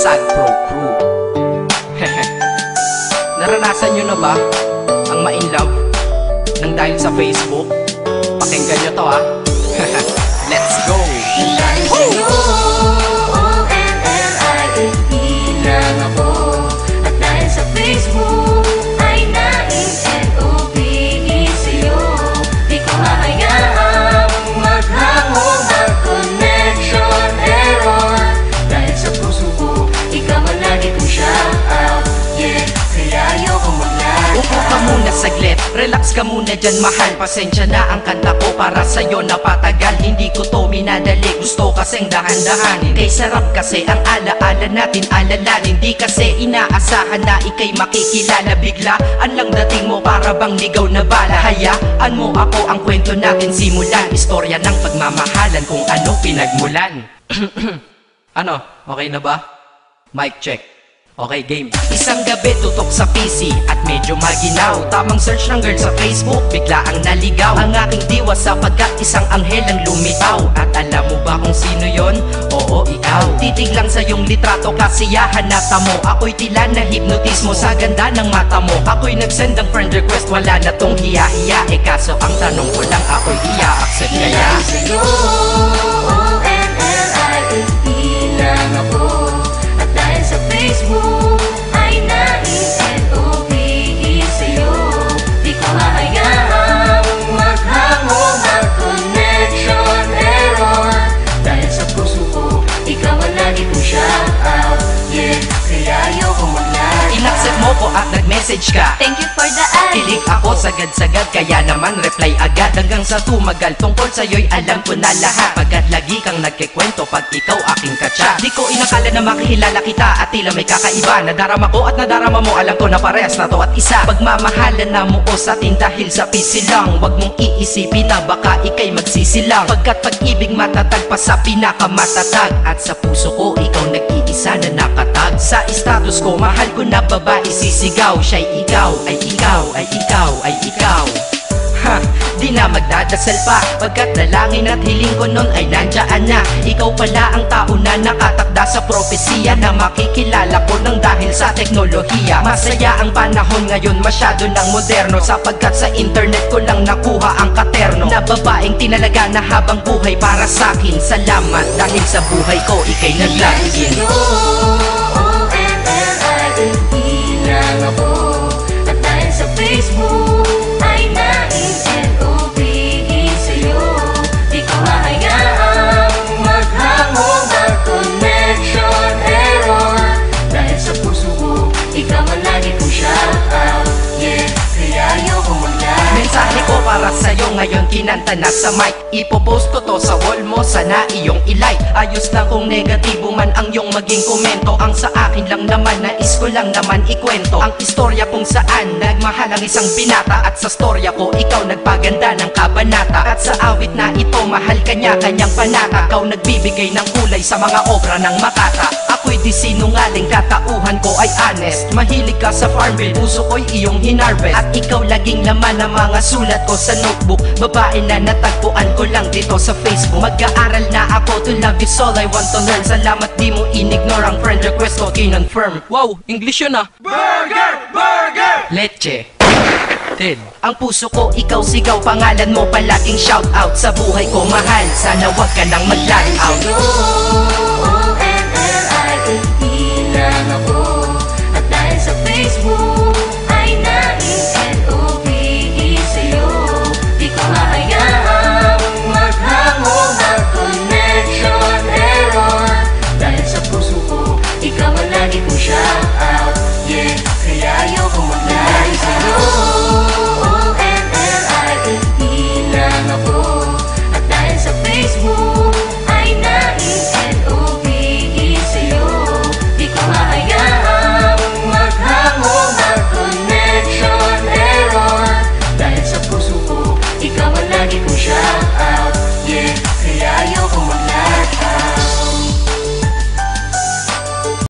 Sag Pro Crew. Naranasan nyo na ba ang ma-inlove nang dahil sa Facebook? Pakinggan nyo to ha. Let's go! Lang ako at dahil sa Facebook ay na-in-N-O-B-E sa'yo. Di ko hahayaang maghango mag-connection error. Dahil sa puso ko, ikaw ang lagi kong shout out. Yeah, kaya ayoko mag-lag. Upo ka muna saglit, relax ka muna dyan mahal. Pasensya na ang kanta ko para sa'yo napatagal. Hindi ko to minadali, gusto kasing dahan-dahanin. Kay sarap kasi ang alaala natin alalanin. Di kasi inaasahan na ikay makikilala. Biglaan lang dating mo para bang ligaw na bala. Hayaan mo ako ang kwento natin simulan. Istorya ng pagmamahalan kung ano pinagmulan. Ano? Okay na ba? Mic check. Okay, game. Isang gabi tutok sa PC at medyo maginaw. Tamang search ng girl sa Facebook, bigla ang naligaw. Ang aking diwa sapagkat isang anghel ang lumitaw. At alam mo ba kung sino yon? Oo, ikaw. Titig lang sa iyong litrato, kasiyahan na tamo. Ako'y tila na hipnotismo sa ganda ng mata mo. Ako'y nagsend ng friend request, wala na tong hiya-hiya. Eh kaso ang tanong ko lang, ako'y iya-accept kaya? Sa'yo, O-N-L-I-F-E lang ako. At dahil sa Facebook ay na-in-N-O-B-E sa'yo. Di ko hahayaang maghango mag-connection error. Dahil sa puso ko, ikaw ang lagi kong shout out. Yeah, kaya ayoko mag-lag. Inaccept mo ko at nag-message ka. Thank you for the ad. Kilig ako sagad-sagad, kaya naman reply agad. Hanggang sa tumagal, tungkol sa'yo'y alam ko na lahat. Pagkat lagi kang nagkikwento pag ikaw aking katsa. Di ko inakala na makikilala kita at tila may kakaiba. Nadarama ko at nadarama mo, alam ko na parehas na to at isa. Pagmamahalan na mo o sa atin dahil sa PC lang. Huwag mong iisipin na baka ikay magsisilang. Pagkat pag-ibig matatag pa sa pinakamatatag. At sa puso ko, ikaw nag-iisa na nakatag. Sa status ko, mahal ko na babae sisigaw. Siya'y ikaw, ay ikaw, ay ikaw, ay ikaw. Ha, di na magdadasal pa. Pagkat dalangin at hiling ko nun ay nandyaan na. Ikaw pala ang tao na nakatakda sa propesiya. Na makikilala ko nang dahil sa teknolohiya. Masaya ang panahon ngayon, masyado ng moderno. Sapagkat sa internet ko lang nakuha ang katerno. Na babaeng tinalaga na habang buhay para sa'kin. Salamat dahil sa buhay ko ikay naglagin. O-N-L-I-F-E lang ako. At dahil sa Facebook ay na-in-N-O-B-E sa'yo. Di ko hahayaang maghango mag-connection error. Dahil sa puso ko, ikaw ang lagi kong shout out. Yeah, kaya ayoko mag-lag. Mensahe ko para sa'yo ngayon kinanta na sa mic. Ipopost ko to sa wall mo, sana iyong ilike. Ayos lang kung negatibo man ang iyong maging komento. Ang sa akin lang naman, nais ko lang naman ikwento ang istorya kung saan nagmahal ang isang binata. At sa storya ko, ikaw nagpaganda ng kabanata. At sa awit na ito, mahal kanya kanyang panata. Ikaw nagbibigay ng kulay sa mga obra ng Makata. Ako'y di sinungaling, katauhan ko ay honest. Mahilig ka sa Farmville, puso ko'y iyong hinarvest. At ikaw laging laman ng mga sulat ko sa notebook. Babae na natagpuan ko lang dito sa Facebook. Mag-aaral na ako, to love is all I want to learn. Salamat di mo inignore ang friend request ko, kinonfirm. Wow, English yun ah. Burger! Burger! Leche. Ted. Ang puso ko, ikaw sigaw, pangalan mo palaging shout out. Sa buhay ko mahal, sana wag ka nang mag-lag out.